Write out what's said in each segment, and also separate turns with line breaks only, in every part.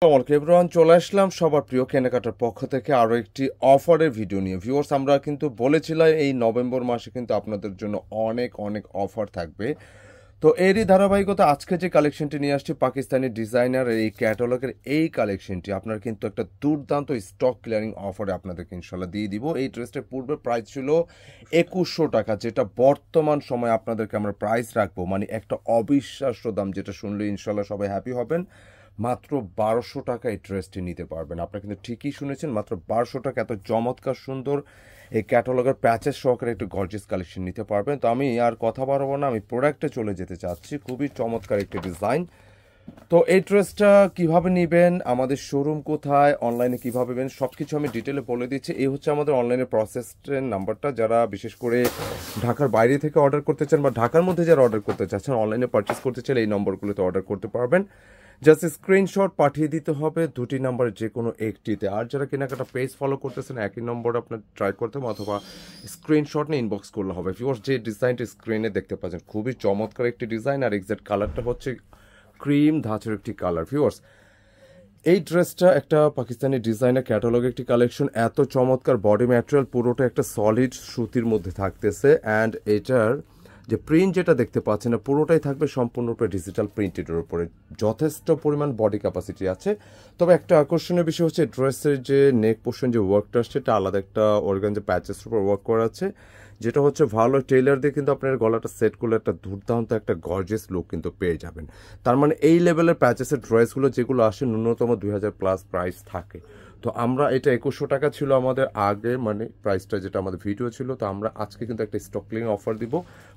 Everyone, চলে আসলাম সবার প্রিয় কেনাকাটার পক্ষ থেকে আরও একটি অফারের ভিডিও নিয়ে। ভিউয়ার্স, আমরা কিন্তু বলেছিলাম এই নভেম্বর মাসে কিন্তু আপনাদের জন্য অনেক অনেক অফার থাকবে। তো এরই ধারাবাহিকতা আজকে যে কালেকশনটি নিয়ে আসছি, পাকিস্তানি ডিজাইনার এই ক্যাটালগের এই কালেকশনটি আপনার কিন্তু একটা দুর্দান্ত স্টক ক্লিয়ারিং অফারে আপনাদেরকে ইনশাল্লাহ দিয়ে দিব। এই ড্রেসটার পূর্বে প্রাইস ছিল 2100 টাকা, যেটা বর্তমান সময়ে আপনাদেরকে আমরা প্রাইস রাখবো মানে একটা অবিশ্বাস্য দাম, যেটা শুনলে ইনশাল্লাহ সবাই হ্যাপি হবেন। মাত্র 1200 টাকা এই ড্রেসটি নিতে পারবেন। আপনারা কিন্তু ঠিকই শুনেছেন, মাত্র 1200 টাকা এত চমৎকার সুন্দর এই ক্যাটালগের প্যাচেস সহকারে একটু গর্জিয়াস কালেকশন নিতে পারবেন। তো আমি আর কথা বাড়াবো না, আমি প্রোডাক্টে চলে যেতে চাচ্ছি। খুবই চমৎকার একটি ডিজাইন। তো এই ড্রেসটা কিভাবে নেবেন, আমাদের শোরুম কোথায়, অনলাইনে কিভাবে নেবেন, সব কিছু আমি ডিটেলে বলে দিচ্ছি। এই হচ্ছে আমাদের অনলাইনে প্রসেসের নাম্বারটা। যারা বিশেষ করে ঢাকার বাইরে থেকে অর্ডার করতে চান বা ঢাকার মধ্যে যারা অর্ডার করতে চাচ্ছেন, অনলাইনে পারচেস করতে চাইলে এই নম্বরগুলোতে অর্ডার করতে পারবেন। জাস্ট স্ক্রিনশট পাঠিয়ে দিতে হবে দুটি নাম্বার যে কোনো একটিতে। আর যারা কেনাকাটা পেজ ফলো করতেছেন, একই নম্বর আপনার ট্রাই করতে হবে অথবা স্ক্রিনশট নিয়ে ইনবক্স করলে হবে। ভিউয়ার্স, যে ডিজাইনটি স্ক্রিনে দেখতে পাচ্ছেন খুবই চমৎকার একটি ডিজাইন, আর এক্সাক্ট কালারটা হচ্ছে ক্রিম ধাঁচের একটি কালার। ভিউয়ার্স, এই ড্রেসটা একটা পাকিস্তানি ডিজাইনার ক্যাটালগে একটি কালেকশন। এত চমৎকার বডি ম্যাটেরিয়াল, পুরোটা একটা সলিড সুতির মধ্যে থাকতেছে। অ্যান্ড এটার যে প্রিন্ট যেটা দেখতে পাচ্ছেন না, পুরোটাই থাকবে সম্পূর্ণরূপে ডিজিটাল প্রিন্টেডের উপরে। যথেষ্ট পরিমাণ বডি ক্যাপাসিটি আছে। তবে একটা আকর্ষণীয় বিষয় হচ্ছে ড্রেসের যে নেক পোর্শন যে ওয়ার্কটা আসছে, এটা আলাদা একটা অর্গানজা প্যাচেসের উপর ওয়ার্ক করা আছে, যেটা হচ্ছে ভালো টেইলার দিয়ে কিন্তু আপনার গলাটা সেট করলে একটা দুর্দান্ত একটা গর্জিয়াস লুক কিন্তু পেয়ে যাবেন। তার মানে এই লেভেলের প্যাচেসের ড্রেসগুলো যেগুলো আসে ন্যূনতম 2000+ প্রাইস থাকে। তো আমরা এটা 2100 টাকা ছিল আমাদের আগে, মানে প্রাইসটা যেটা আমাদের ভিডিও ছিল। তো আমরা আজকে কিন্তু একটা স্টক ক্লিয়ারিং অফার দিব,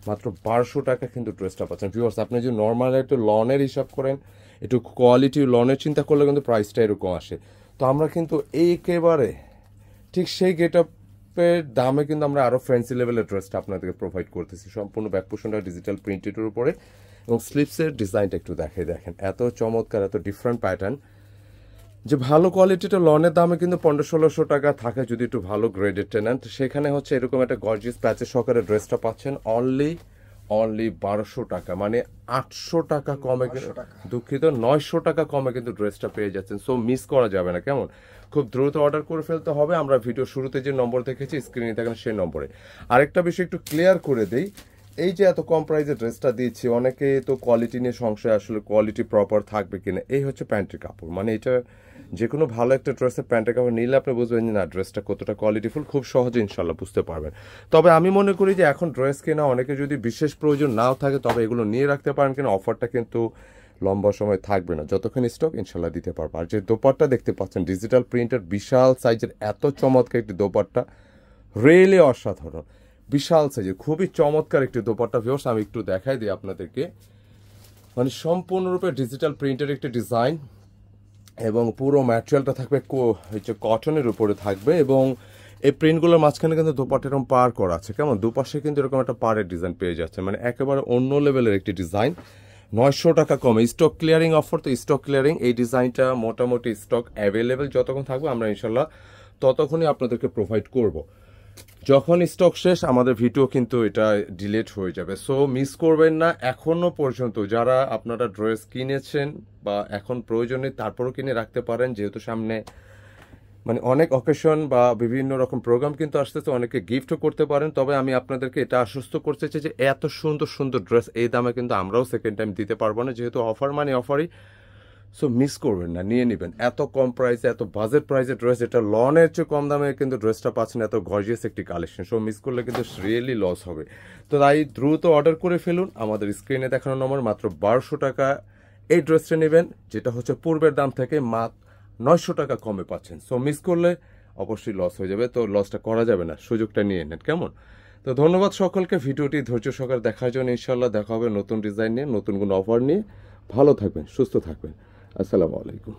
মাত্র 1200 টাকা কিন্তু ড্রেসটা পাচ্ছেন। ভিউয়ার্স, আপনি যদি নর্মাল একটু লনের হিসাব করেন, একটু কোয়ালিটি লনের চিন্তা করলে কিন্তু প্রাইসটা এরকম আসে। তো আমরা কিন্তু একেবারে ঠিক সেই গেট আপের দামে কিন্তু আমরা আরও ফ্যান্সি লেভেলের ড্রেসটা আপনাদেরকে প্রোভাইড করতেছি। সম্পূর্ণ ব্যাক পোর্শনটা ডিজিটাল প্রিন্টেডের উপরে এবং স্লিপসের ডিজাইনটা একটু দেখেন এত চমৎকার, এত ডিফারেন্ট প্যাটার্ন। যে ভালো কোয়ালিটিটা লনের দামে কিন্তু 1500-1600 টাকা থাকে যদি একটু ভালো গ্রেডেডটা নেন। তো সেখানে হচ্ছে এরকম একটা গর্জিয়াস প্যাচের সহকারে ড্রেসটা পাচ্ছেন অনলি 1200 টাকা, মানে 800 টাকা কমে, দুঃখিত 900 টাকা কমে কিন্তু ড্রেসটা পেয়ে যাচ্ছেন। সো মিস করা যাবে না, কেমন? খুব দ্রুত অর্ডার করে ফেলতে হবে। আমরা ভিডিও শুরুতে যে নম্বর দেখেছি স্ক্রিনে দেখেন সেই নম্বরে। আরেকটা বিষয় একটু ক্লিয়ার করে দেই, এই যে এত কম প্রাইসে ড্রেসটা দিচ্ছি, অনেকে তো কোয়ালিটি নিয়ে সংশয়, আসলে কোয়ালিটি প্রপার থাকবে কিনা। এই হচ্ছে প্যান্টের কাপড়, মানে এটা যে কোনো ভালো একটা ড্রেসের প্যান্টের কাপড় নিলে আপনি বুঝবেন যে না ড্রেসটা কতটা কোয়ালিটিফুল, খুব সহজে ইনশাল্লাহ বুঝতে পারবেন। তবে আমি মনে করি যে এখন ড্রেস কেনা অনেকে যদি বিশেষ প্রয়োজন নাও থাকে, তবে এগুলো নিয়ে রাখতে পারেন, কিনা অফারটা কিন্তু লম্বা সময় থাকবে না, যতক্ষণ স্টক ইনশাল্লাহ দিতে পারবো। আর যে দোপাট্টা দেখতে পাচ্ছেন ডিজিটাল প্রিন্টের বিশাল সাইজের, এত চমৎকার একটি দোপাট্টা, রিয়েলি অসাধারণ, বিশাল সাইজের খুবই চমৎকার একটি দোপাট্টা। ভিউয়ার্স, আমি একটু দেখাই দিই আপনাদেরকে, মানে সম্পূর্ণরূপে ডিজিটাল প্রিন্টের একটি ডিজাইন এবং পুরো ম্যাটেরিয়ালটা থাকবে হচ্ছে কটনের উপরে থাকবে। এবং এই প্রিন্টগুলোর মাঝখানে কিন্তু দোপাট্টা এরকম পার করা আছে, কেমন? দুপাশে কিন্তু এরকম একটা পাড়ের ডিজাইন পেয়ে যাচ্ছে, মানে একেবারে অন্য লেভেলের একটি ডিজাইন। 900 টাকা কমে স্টক ক্লিয়ারিং অফার। তো স্টক ক্লিয়ারিং এই ডিজাইনটা মোটামুটি স্টক অ্যাভেলেবেল যতক্ষণ থাকবে আমরা ইনশাল্লাহ ততক্ষণই আপনাদেরকে প্রোভাইড করব। যখন স্টক শেষ আমাদের ভিডিও কিন্তু এটা ডিলেট হয়ে যাবে। সো মিস করবেন না। এখনো পর্যন্ত যারা আপনারা ড্রেস কিনেছেন বা এখন প্রয়োজনে তারপরও কিনে রাখতে পারেন, যেহেতু সামনে মানে অনেক অকেশন বা বিভিন্ন রকম প্রোগ্রাম কিন্তু আসতেছে, অনেকে গিফটও করতে পারেন। তবে আমি আপনাদেরকে এটা আশ্বস্ত করতে চাই যে এত সুন্দর সুন্দর ড্রেস এই দামে কিন্তু আমরাও সেকেন্ড টাইম দিতে পারবো না, যেহেতু অফার মানে অফারই। সো মিস করবেন না, নিয়ে নেবেন। এত কম প্রাইসে, এত বাজেট প্রাইসে ড্রেস, এটা লনের চেয়ে কম দামে কিন্তু ড্রেসটা পাচ্ছেন, এত গর্জিয়াস একটি কালেকশন। সো মিস করলে কিন্তু রিয়েলি লস হবে। তো তাই দ্রুত অর্ডার করে ফেলুন। আমাদের স্ক্রিনে দেখানো নম্বর, মাত্র 1200 টাকা এই ড্রেসটা নেবেন, যেটা হচ্ছে পূর্বের দাম থেকে মাত্র 900 টাকা কমে পাচ্ছেন। সো মিস করলে অবশ্যই লস হয়ে যাবে, তো লসটা করা যাবে না, সুযোগটা নিয়ে নেন, কেমন? তো ধন্যবাদ সকলকে ভিডিওটি ধৈর্য সহকারে দেখার জন্য। ইনশাল্লাহ দেখা হবে নতুন ডিজাইন নিয়ে, নতুন কোনো অফার নিয়ে। ভালো থাকবেন, সুস্থ থাকবেন। আসসালামু আলাইকুম।